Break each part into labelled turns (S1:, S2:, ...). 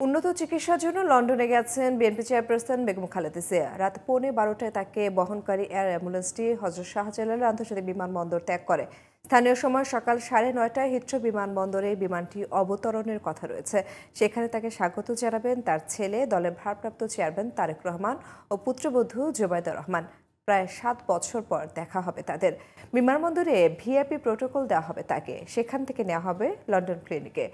S1: উন্নত চিকিৎসার জন্য লন্ডনে গেছেন বিএনপি চেয়ারপারসন বেগম খালেদা জিয়া। রাত 11:15টায় তাকে বহনকারী এয়ার অ্যাম্বুলেন্সটি হযরত শাহজালাল আন্তর্জাতিক বিমানবন্দর ত্যাগ করে। স্থানীয় সময় সকাল 9:30টায় হিথ্রো বিমানবন্দরে বিমানটি অবতরণের কথা রয়েছে। সেখানে তাকে স্বাগত জানাবেন তার ছেলে, দলের ভারপ্রাপ্ত চেয়ারম্যান তারেক রহমান ও পুত্রবধূ জোবাইদা রহমান। প্রায় 7 বছর পর দেখা হবে তাদের। বিমানবন্দরে ভিআইপি প্রোটোকল দেওয়া হবে তাকে। সেখান থেকে নেওয়া হবে লন্ডন ক্লিনিকে।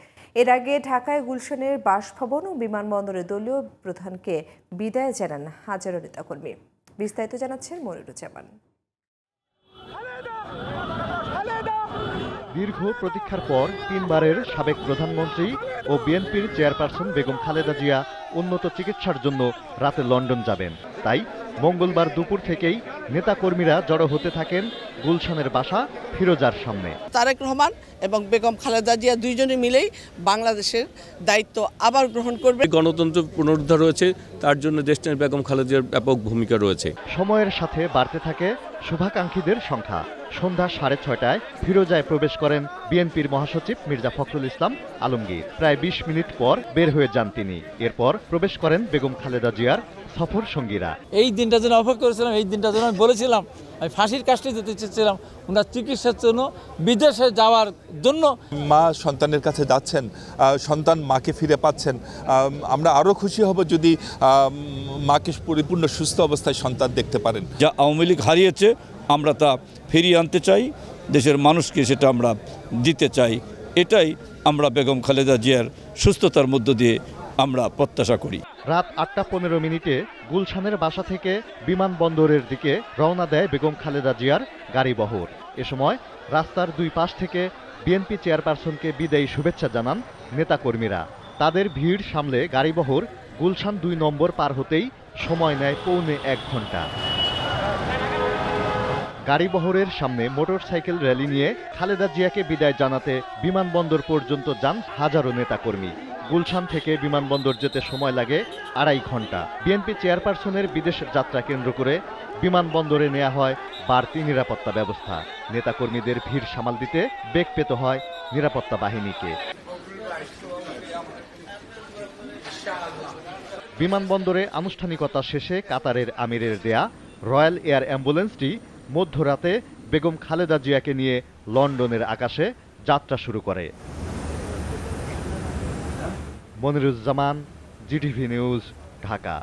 S1: এর আগে ঢাকায় গুলশানের বাসভবন ও বিমানবন্দরে দলীয় প্রধানকে বিদায় জানান হাজারো নেতাকর্মী। বিস্তারিত জানাচ্ছেন মনিরুজ্জামান।
S2: দীর্ঘ প্রতীক্ষার পর 3বারের সাবেক প্রধানমন্ত্রী ও বিএনপির চেয়ারপারসন বেগম খালেদা জিয়া উন্নত চিকিৎসার জন্য রাতে লন্ডন যাবেন। তাই মঙ্গলবার দুপুর থেকেই নেতাকর্মীরা জড়ো হতে থাকেন গুলশানের বাসা ফিরোজার সামনে।
S3: তারেক রহমান এবং বেগম খালেদা জিয়া দুইজনে মিলেই বাংলাদেশের দায়িত্ব আবার গ্রহণ করবে।
S4: গণতন্ত্র পুনরুদ্ধার হয়েছে, তার জন্য দেশটির বেগম খালেদা জিয়ার ব্যাপক ভূমিকা রয়েছে।
S2: সময়ের সাথে বাড়তে থাকে শুভাকাঙ্ক্ষীদের সংখ্যা। সন্ধ্যা 6:30টায় ফিরোজায় প্রবেশ করেন বিএনপির মহাসচিব মির্জা ফখরুল ইসলাম আলমগীর। প্রায় 20 মিনিট পর বের হয়ে যান তিনি। এরপর প্রবেশ করেন বেগম খালেদা জিয়ার সফর সঙ্গীরা।
S5: এই দিনটার জন্য অপেক্ষা করেছিলাম, এই দিনটার জন্য আমি বলেছিলাম আমি ফাঁসির কাজটি যেতে চেয়েছিলাম ওনার চিকিৎসার জন্য, বিদেশে যাওয়ার জন্য।
S6: মা সন্তানের কাছে যাচ্ছেন, সন্তান মাকে ফিরে পাচ্ছেন। আমরা আরও খুশি হব যদি মাকে পরিপূর্ণ সুস্থ অবস্থায় সন্তান দেখতে পারেন।
S7: যা আওয়ামী লীগ হারিয়েছে আমরা তা ফিরিয়ে আনতে চাই, দেশের মানুষকে সেটা আমরা দিতে চাই। এটাই আমরা বেগম খালেদা জিয়ার সুস্থতার মধ্য দিয়ে আমরা প্রত্যাশা করি।
S2: রাত 8:15 গুলশানের বাসা থেকে বিমানবন্দরের দিকে রওনা দেয় বেগম খালেদা জিয়ার গাড়িবহর। এ সময় রাস্তার দুই পাশ থেকে বিএনপি চেয়ারপারসনকে বিদায়ী শুভেচ্ছা জানান নেতাকর্মীরা। তাদের ভিড় সামলে গাড়িবহর গুলশান 2 নম্বর পার হতেই সময় নেয় পৌনে 1 ঘন্টা। গাড়িবহরের সামনে মোটরসাইকেল র্যালি নিয়ে খালেদা জিয়াকে বিদায় জানাতে বিমানবন্দর পর্যন্ত যান হাজারো নেতাকর্মী। গুলশান থেকে বিমানবন্দর যেতে সময় লাগে 2.5 ঘন্টা। বিএনপি চেয়ারপারসনের বিদেশ যাত্রা কেন্দ্র করে বিমানবন্দরে নেওয়া হয় বাড়তি নিরাপত্তা ব্যবস্থা। নেতাকর্মীদের ভিড় সামাল দিতে বেগ পেতে হয় নিরাপত্তা বাহিনীকে। বিমানবন্দরে আনুষ্ঠানিকতা শেষে কাতারের আমিরের দেয়া রয়্যাল এয়ার অ্যাম্বুলেন্সটি মধ্যরাতে বেগম খালেদা জিয়াকে নিয়ে লন্ডনের আকাশে যাত্রা শুরু করে। Moniruzzaman, GTV news, Dhaka.